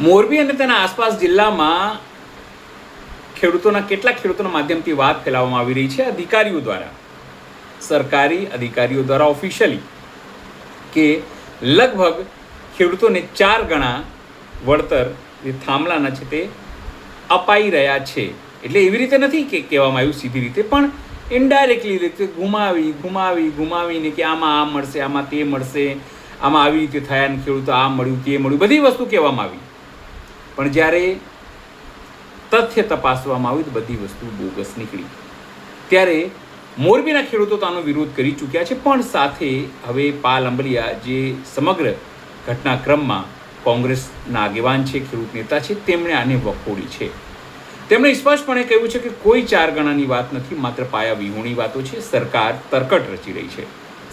મોરબી અને તેના આસપાસ જિલ્લામાં કેટલાક ખેડૂતોના માધ્યમથી વાત ફેલાવવામાં આવી રહી છે અધિકારીઓ દ્વારા, સરકારી અધિકારીઓ દ્વારા ઓફિશિયલી, કે લગભગ ખેડૂતોને 4 ગણા વળતર જે થાંભલાના છે તે અપાઈ રહ્યા છે. એટલે એવી રીતે નથી કે કહેવામાં આવ્યું સીધી રીતે, પણ ઇનડાયરેક્ટલી રીતે ઘુમાવીને કે આમાં આ મળશે, આમાં તે મળશે, આમાં આવી રીતે થયા ને ખેડૂતો આ મળ્યું તે મળ્યું, બધી વસ્તુ કહેવામાં આવી. પણ જ્યારે તથ્ય તપાસવામાં આવ્યું તો બધી વસ્તુ બોગસ નીકળી. ત્યારે મોરબીના ખેડૂતો તો આનો વિરોધ કરી ચૂક્યા છે, પણ સાથે હવે પાલ અંબલિયા જે સમગ્ર ઘટનાક્રમમાં કોંગ્રેસના આગેવાન છે, ખેડૂત નેતા છે, તેમણે આને વખોડી છે. તેમણે સ્પષ્ટપણે કહ્યું છે કે કોઈ 4 ગણાની વાત નથી, માત્ર પાયા વિહોણી વાતો છે. સરકાર તરકટ રચી રહી છે,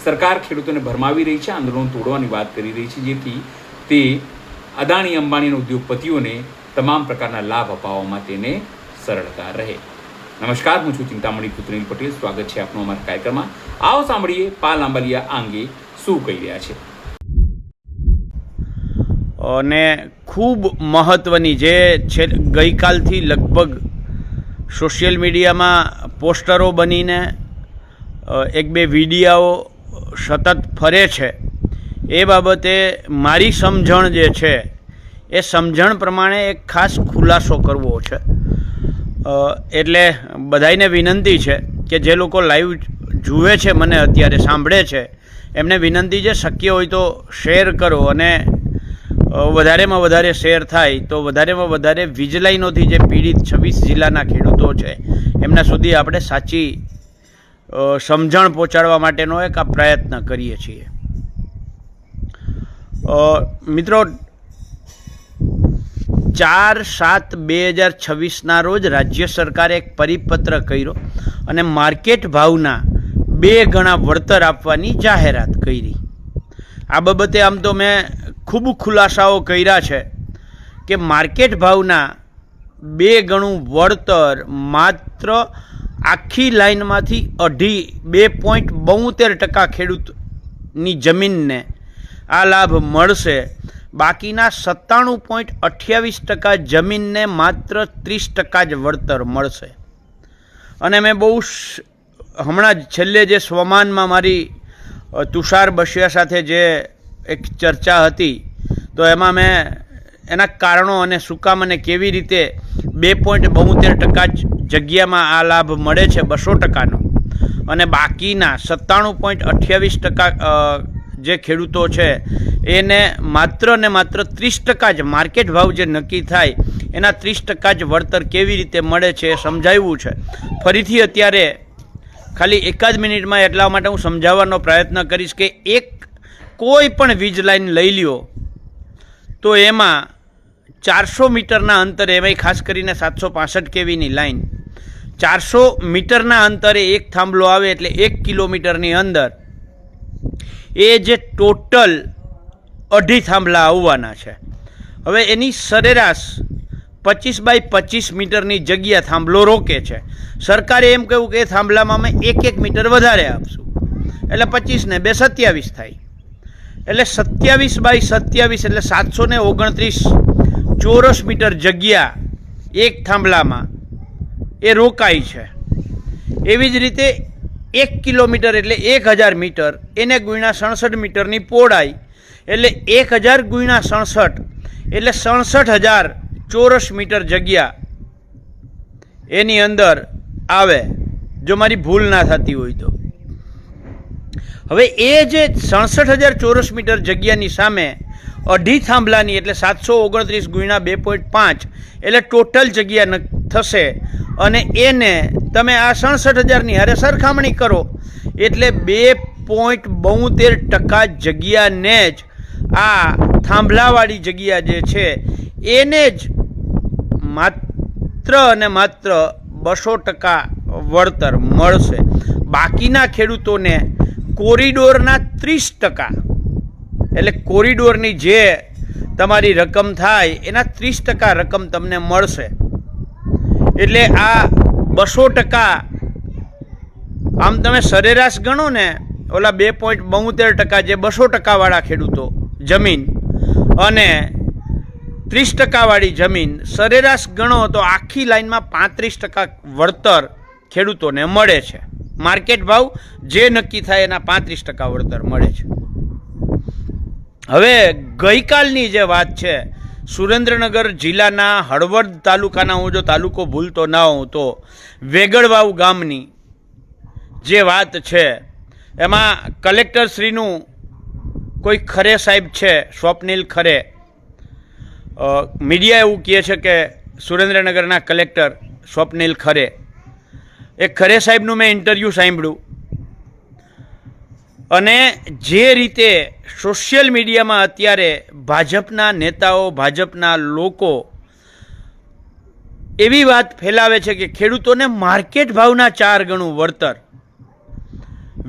સરકાર ખેડૂતોને ભરમાવી રહી છે, આંદોલન તોડવાની વાત કરી રહી છે, જેથી તે અદાણી અંબાણીના ઉદ્યોગપતિઓને તમામ પ્રકારના લાભ અપાવવામાં તેને સરળતા રહે. નમસ્કાર, હું છું ચિંતામણી પુત્રીલ પટેલ. સ્વાગત છે આપનું અમારા કાર્યક્રમમાં. આવો સાંભળીએ પાલ આંબલિયા આ અંગે શું કહી રહ્યા છે. અને ખૂબ મહત્ત્વની જે છે, ગઈકાલથી લગભગ સોશિયલ મીડિયામાં પોસ્ટરો બનીને 1-2 વિડીયાઓ સતત ફરે છે. એ બાબતે મારી સમજણ જે છે એ સમજણ પ્રમાણે એક ખાસ ખુલાસો કરવો છે. એટલે બધાઈને વિનંતી છે કે જે લોકો લાઈવ જુએ છે, મને અત્યારે સાંભળે છે, એમને વિનંતી છે શક્ય હોય તો શેર કરો, અને વધારેમાં વધારે શેર થાય તો વધારેમાં વધારે વીજ લાઈનોથી જે પીડિત 26 જિલ્લાના ખેડૂતો છે એમના સુધી આપણે સાચી સમજણ પહોંચાડવા માટેનો એક આ પ્રયત્ન કરીએ છીએ. મિત્રો, 4/7/2026ના રોજ રાજ્ય સરકારે એક પરિપત્ર કર્યો અને માર્કેટ ભાવના 2 ગણા વળતર આપવાની જાહેરાત કરી. આ બાબતે આમ તો મેં ખૂબ ખુલાસાઓ કર્યા છે કે માર્કેટ ભાવના 2 ગણું વળતર માત્ર આખી લાઈનમાંથી 2.72% ખેડૂતની જમીનને આ લાભ મળશે. બાકીના 97.28% જમીનને માત્ર 30% જ વળતર મળશે. અને મેં બહુ હમણાં જ છેલ્લે જે સ્વમાનમાં મારી તુષાર બસિયા સાથે જે એક ચર્ચા હતી, તો એમાં મેં એના કારણો અને શું કામ અને કેવી રીતે 2.72% જગ્યામાં આ લાભ મળે છે 200%નો, અને બાકીના 97.28% જે ખેડૂતો છે એને માત્ર ને માત્ર 30% જ માર્કેટ ભાવ જે નક્કી થાય એના 30% જ વળતર કેવી રીતે મળે છે એ સમજાવ્યું છે. ફરીથી અત્યારે ખાલી 1 મિનિટમાં એટલા માટે હું સમજાવવાનો પ્રયત્ન કરીશ કે કોઈ પણ વીજ લાઈન લઈ લ્યો તો એમાં 400 મીટરના અંતરે, એમાંય ખાસ કરીને 765 kVની લાઈન, 400 મીટરના અંતરે એક થાંભલો આવે એટલે 1 કિલોમીટરની અંદર એ જે ટોટલ 2.5 થાંભલા આવવાના છે. હવે એની સરેરાશ 25x25 મીટરની જગ્યા થાંભલો રોકે છે. સરકારે એમ કહ્યું કે એ થાંભલામાં અમે 1 મીટર વધારે આપશું, એટલે 25 ને 2 27 થાય, એટલે 27x27 એટલે 729 ચોરસ મીટર જગ્યા એક થાંભલામાં એ રોકાય છે. એવી જ રીતે 1 કિલોમીટર એટલે 1000 મીટર, એને ગુણ્યા 67 મીટરની પહોળાઈ એટલે 1000 ગુણ્યા 67 એટલે 67000 ચોરસ મીટર જગ્યા એની અંદર આવે, જો મારી ભૂલ ના થતી હોય તો. હવે એ જે 67000 ચોરસ મીટર જગ્યાની સામે 2.5 થાંભલાની એટલે 729 ગુણ્યા 2.5 એટલે ટોટલ જગ્યા થશે, અને એને તમે આ 67000ની હારે સરખામણી કરો એટલે 2.72% જગ્યાને જ આ થાંભલાવાળી જગ્યા જે છે એને જ માત્ર અને માત્ર 200% વળતર મળશે. બાકીના ખેડૂતોને કોરિડોરના 30%, એટલે કોરિડોરની જે તમારી રકમ થાય એના 30% રકમ તમને મળશે. એટલે આ 200% આમ તમે સરેરાશ ગણો ને, ઓલા 2.72% જે 200% વાળા ખેડૂતો જમીન, અને 30% વાળી જમીન સરેરાશ ગણો તો આખી લાઈનમાં 35% વળતર ખેડૂતોને મળે છે. માર્કેટ ભાવ જે નક્કી થાય એના 35% વળતર મળે છે. હવે ગઈકાલની જે વાત છે, સુરેન્દ્રનગર જિલ્લાના હળવદ તાલુકાના, હું જો તાલુકો ભૂલતો ના હોઉં તો વેગળવાવ ગામની જે વાત છે એમાં કલેક્ટરશ્રીનું કોઈ ખરે સાહેબ છે, સ્વપ્નિલ ખરે, મીડિયા એવું કહે છે કે સુરેન્દ્રનગરના કલેક્ટર સ્વપ્નિલ ખરે, એ ખરે સાહેબનું મેં ઇન્ટરવ્યૂ સાંભળ્યું અને જે રીતે સોશિયલ મીડિયામાં અત્યારે ભાજપના નેતાઓ, ભાજપના લોકો એવી વાત ફેલાવે છે કે ખેડૂતોને માર્કેટ ભાવના 4 ગણું વળતર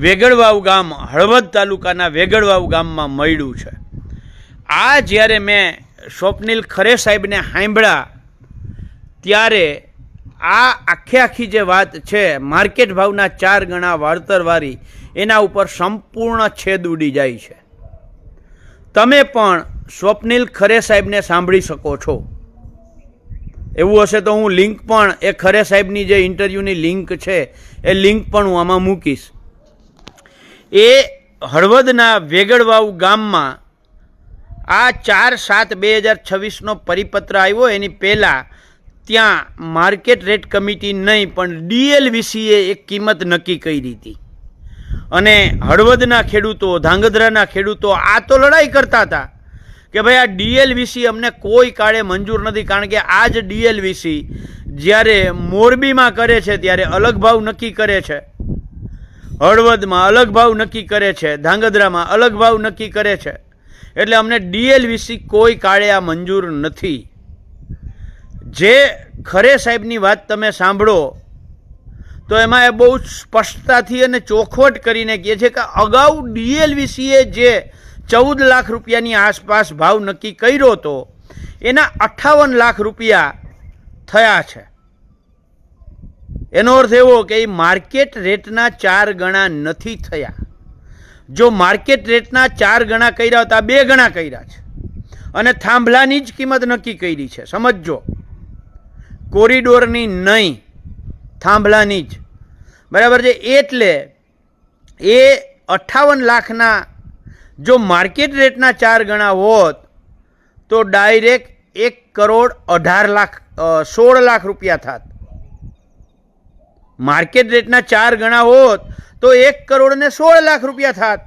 વેગળવાવ ગામ, હળવદ તાલુકાના વેગળવાવ ગામમાં મળ્યું છે. આ જ્યારે મેં સ્વપ્નિલ ખરે સાહેબને સાંભળ્યા ત્યારે આ આખી જે વાત છે માર્કેટ ભાવના 4 ગણા વળતરવાળી, એના ઉપર સંપૂર્ણ છેદ ઉડી જાય છે. તમે પણ સ્વપ્નિલ ખરે સાહેબને સાંભળી શકો છો. એવું હશે તો હું લિંક પણ, એ ખરે સાહેબની જે ઇન્ટરવ્યૂની લિંક છે એ લિંક પણ હું આમાં મૂકીશ. એ હળવદના વેગળવાવ ગામમાં આ 4/7/2026નો પરિપત્ર આવ્યો, એની પહેલાં ત્યાં માર્કેટ રેટ કમિટી નહીં પણ DLVCએ એક કિંમત નક્કી કરી હતી અને હળવદના ખેડૂતો, ધાંગધ્રાના ખેડૂતો આ તો લડાઈ કરતા હતા કે ભાઈ આ DLVC અમને કોઈ કાળે મંજૂર નથી, કારણ કે આ જ DLVC જ્યારે મોરબીમાં કરે છે ત્યારે અલગ ભાવ નક્કી કરે છે, હળવદમાં અલગ ભાવ નક્કી કરે છે, ધાંગધ્રામાં અલગ ભાવ નક્કી કરે છે, એટલે અમને DLVC કોઈ કાળે આ મંજૂર નથી. જે ખરે સાહેબની વાત તમે સાંભળો તો એમાં એ બહુ સ્પષ્ટતાથી અને ચોખવટ કરીને કહે છે કે અગાઉ DLVCએ જે 14 લાખ રૂપિયાની આસપાસ ભાવ નક્કી કર્યો હતો એના 58 લાખ રૂપિયા થયા છે. એનો અર્થ એવો કે એ માર્કેટ રેટના 4 ગણા નથી થયા. જો માર્કેટ રેટના 4 ગણા કર્યા હતા, 2 ગણા કર્યા છે અને થાંભલાની જ કિંમત નક્કી કરી છે. સમજો, કોરિડોરની નહીં, થાંભલાની જ, બરાબર છે. એટલે એ 58 લાખના જો માર્કેટ રેટના 4 ગણા હોત તો ડાયરેક્ટ 1,18,16 લાખ રૂપિયા થાત. માર્કેટ રેટના 4 ગણા હોત તો 1,16 લાખ રૂપિયા થાત.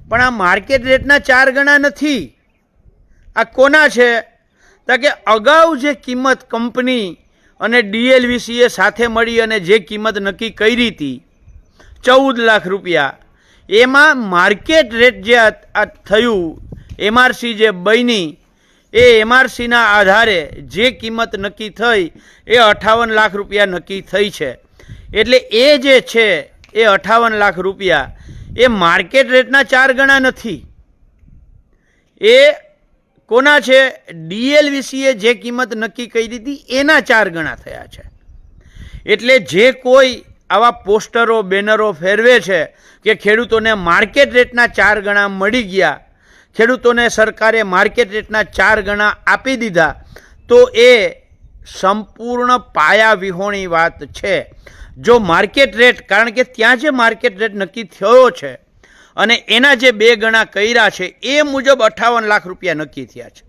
પણ આ માર્કેટ રેટના 4 ગણા નથી. આ કોના છે? તો કે અગાઉ જે કિંમત કંપની અને DLVCએ સાથે મળી અને જે કિંમત નક્કી કરી હતી 14 લાખ રૂપિયા, એમાં માર્કેટ રેટ જે થયું, MRC જે બની, એ MRCના આધારે જે કિંમત નક્કી થઈ એ 58 લાખ રૂપિયા નક્કી થઈ છે. એટલે એ જે છે એ 58 લાખ રૂપિયા એ માર્કેટ રેટના 4 ગણા નથી. એ કોના છે? DLVCએ જે કિંમત નક્કી કરી હતી એના 4 ગણા થયા છે. એટલે જે કોઈ આવા પોસ્ટરો, બેનરો ફેરવે છે કે ખેડૂતોને માર્કેટ રેટના 4 ગણા મળી ગયા, ખેડૂતોને સરકારે માર્કેટ રેટના 4 ગણા આપી દીધા, તો એ સંપૂર્ણ પાયા વિહોણી વાત છે. જો માર્કેટ રેટ, કારણ કે ત્યાં જે માર્કેટ રેટ નક્કી થયો છે અને એના જે 2 ગણા કર્યા છે એ મુજબ 58 લાખ રૂપિયા નક્કી થયા છે.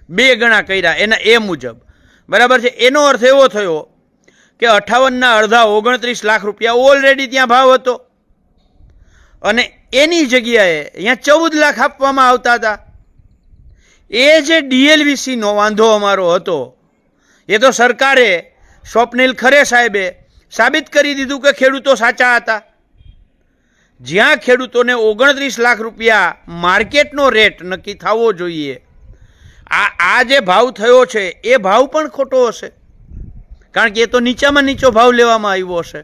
2 ગણા કર્યા એના એ મુજબ, બરાબર છે. એનો અર્થ એવો થયો કે 58ના અડધા 29 લાખ રૂપિયા ઓલરેડી ત્યાં ભાવ હતો અને એની જગ્યાએ અહીંયા 14 લાખ આપવામાં આવતા હતા. એ જે DLVCનો વાંધો અમારો હતો એ તો સરકારે, સ્વપ્નિલ ખરે સાહેબે સાબિત કરી દીધું કે ખેડૂતો સાચા હતા. જ્યાં ખેડૂતોને 29 લાખ રૂપિયા માર્કેટનો રેટ નક્કી થવો જોઈએ, આ જે ભાવ થયો છે એ ભાવ પણ ખોટો હશે, કારણ કે એ તો નીચામાં નીચો ભાવ લેવામાં આવ્યો હશે,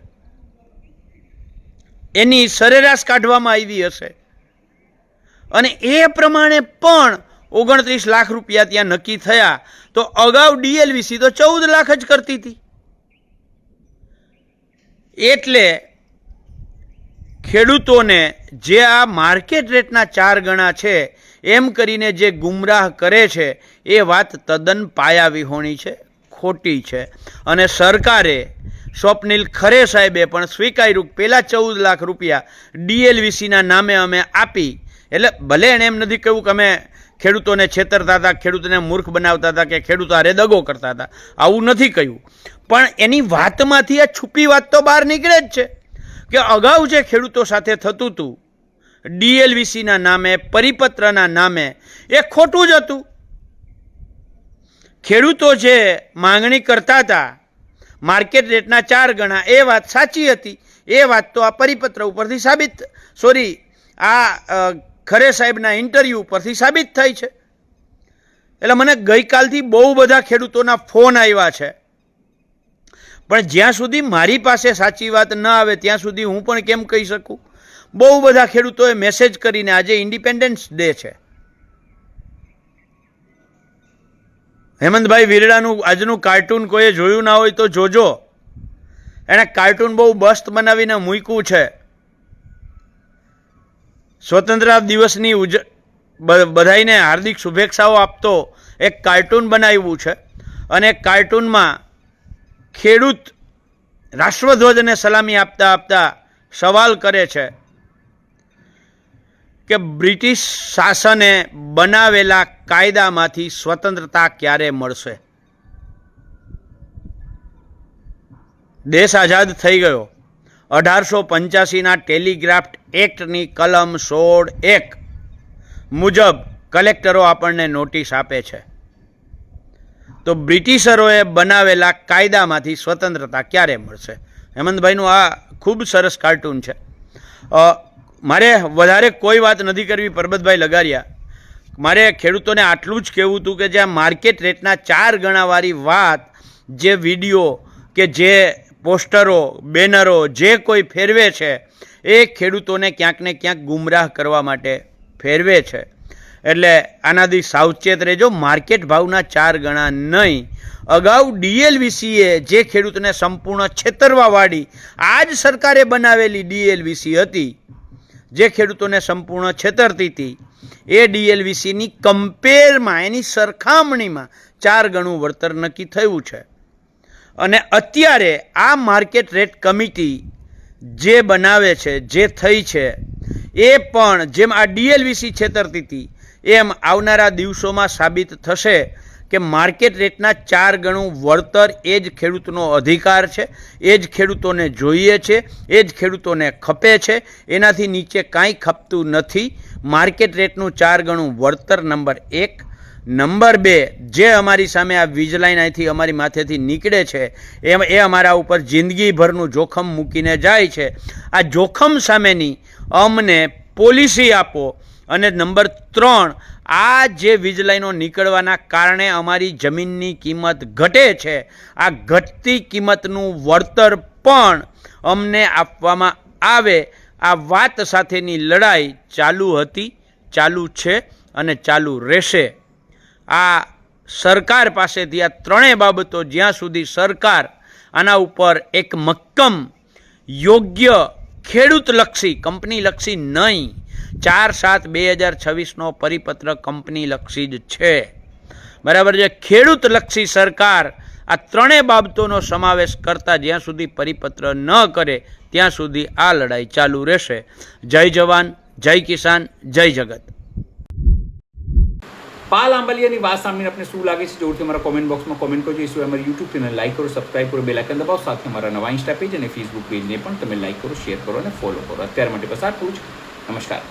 એની સરેરાશ કાઢવામાં આવી હશે અને એ પ્રમાણે પણ 29 લાખ રૂપિયા ત્યાં નક્કી થયા. તો અગાઉ DLVC તો 14 લાખ જ કરતી હતી. એટલે ખેડૂતોને જે આ માર્કેટ રેટના 4 ગણા છે એમ કરીને જે ગુમરાહ કરે છે એ વાત તદ્દન પાયાવિહોણી છે, ખોટી છે. અને સરકારે સ્વપ્નિલ ખરે સાહેબે પણ સ્વીકાર્યું પેલા 14 લાખ રૂપિયા ડીએલવીસીના નામે અમે આપી. એટલે ભલે એણે એમ નથી કહ્યું કે અમે ખેડૂતોને છેતરતા હતા, ખેડૂતોને મૂર્ખ બનાવતા હતા કે ખેડૂતો હારે દગો કરતા હતા, આવું નથી કહ્યું. પણ એની વાતમાંથી આ છુપી વાત તો બહાર નીકળે જ છે કે અગાઉ જે ખેડૂતો સાથે થતું હતું ડીએલવીસીના નામે, પરિપત્રના નામે, એ ખોટું જ હતું. ખેડૂતો જે માંગણી કરતા હતા માર્કેટ રેટના 4 ગણા, એ વાત સાચી હતી. એ વાત તો આ પરિપત્ર ઉપરથી સાબિત, આ ખરે સાહેબના ઇન્ટરવ્યૂ ઉપરથી સાબિત થઈ છે. એટલે મને ગઈકાલથી બહુ બધા ખેડૂતોના ફોન આવ્યા છે, પણ જ્યાં સુધી મારી પાસે સાચી વાત ન આવે ત્યાં સુધી હું પણ કેમ કહી શકું. બહુ બધા ખેડૂતોએ મેસેજ કરીને, આજે ઇન્ડિપેન્ડન્સ ડે છે, હેમંતભાઈ વિરડાનું આજનું કાર્ટૂન કોઈએ જોયું ના હોય તો જોજો. એણે કાર્ટૂન બહુ મસ્ત બનાવીને મૂક્યું છે. સ્વતંત્રતા દિવસની બધાઈને હાર્દિક શુભેચ્છાઓ આપતો એક કાર્ટૂન બનાવ્યું છે. અને કાર્ટૂનમાં ખેડૂત રાષ્ટ્રધ્વજને સલામી આપતા આપતા સવાલ કરે છે કે બ્રિટિશ શાસને બનાવેલા કાયદામાંથી સ્વતંત્રતા ક્યારે મળશે? દેશ આઝાદ થઈ ગયો 1885ના ટેલિગ્રાફ એક્ટની કલમ 16(1) મુજબ કલેક્ટરો આપણને નોટિસ આપે છે. તો બ્રિટિશરોએ બનાવેલા કાયદામાંથી સ્વતંત્રતા ક્યારે મળશે? હેમંતભાઈનું આ ખૂબ સરસ કાર્ટૂન છે. મારે વધારે કોઈ વાત નથી કરવી, પરબતભાઈ લગારિયા. મારે ખેડૂતોને આટલું જ કહેવું હતું કે જ્યાં માર્કેટ રેટના 4 ગણાવાળી વાત, જે વિડીયો કે જે પોસ્ટરો, બેનરો જે કોઈ ફેરવે છે એ ખેડૂતોને ક્યાંક ને ક્યાંક ગુમરાહ કરવા માટે ફેરવે છે. એટલે આનાથી સાવચેત રહેજો. માર્કેટ ભાવના 4 ગણા નહીં. અગાઉ ડીએલવીસીએ જે ખેડૂતને સંપૂર્ણ છેતરવાવાળી આ જ સરકારે બનાવેલી ડીએલવીસી હતી, જે ખેડૂતોને સંપૂર્ણ છેતરતી હતી, એ ડીએલવીસીની કમ્પેરમાં, એની સરખામણીમાં 4 ગણું વળતર નક્કી થયું છે. અને અત્યારે આ માર્કેટ રેટ કમિટી જે બનાવે છે, જે થઈ છે, એ પણ જેમ આ ડીએલવીસી છેતરતી હતી એમ આવનારા દિવસોમાં સાબિત થશે કે માર્કેટ રેટના 4 ગણું વળતર એ જ ખેડૂતનો અધિકાર છે, એ જ ખેડૂતોને જોઈએ છે, એ જ ખેડૂતોને ખપે છે. એનાથી નીચે કાંઈ ખપતું નથી. માર્કેટ રેટનું 4 ગણું વળતર નંબર 1. નંબર 2, જે અમારી સામે આ વીજલાઈન અહીંથી અમારી માથેથી નીકળે છે એ અમારા ઉપર જિંદગીભરનું જોખમ મૂકીને જાય છે. આ જોખમ સામેની અમને પોલિસી આપો. અને નંબર 3, આ જે વીજલાઈનો નીકળવાના કારણે અમારી જમીનની કિંમત ઘટે છે, આ ઘટતી કિંમતનું વળતર પણ અમને આપવામાં આવે. આ વાત સાથેની લડાઈ ચાલુ હતી, ચાલુ છે અને ચાલુ રહેશે. આ સરકાર પાસેથી આ 3 બાબતો જ્યાં સુધી સરકાર આના ઉપર એક મક્કમ, યોગ્ય, ખેડૂતલક્ષી, કંપનીલક્ષી નહીં, 4/7/2026નો પરિપત્ર કંપનીલક્ષી જ છે, બરાબર છે. ખેડૂતલક્ષી સરકાર આ 3 બાબતોનો સમાવેશ કરતા જ્યાં સુધી પરિપત્ર ન કરે ત્યાં સુધી આ લડાઈ ચાલુ રહેશે. જય જવાન, જય કિસાન, જય જગત. પાલ આંબલિયાની વાત સાંભળીને આપણે શું લાગે છે જરૂરથી અમારા કોમેન્ટ બોક્સમાં કોમેન્ટ કરજો. એ સિવાય અમારી યુટ્યુબ ચેનલ લાઈક કરો, સબસ્ક્રાઈબ કરો, બેલ આઇકન દબાવો. સાથે અમારા નવા ઇન્સ્ટા પેજ અને ફેસબુક પેજને પણ તમે લાઈક કરો, શેર કરો અને ફોલો કરો. અત્યાર માટે બસ આટલું જ. નમસ્કાર.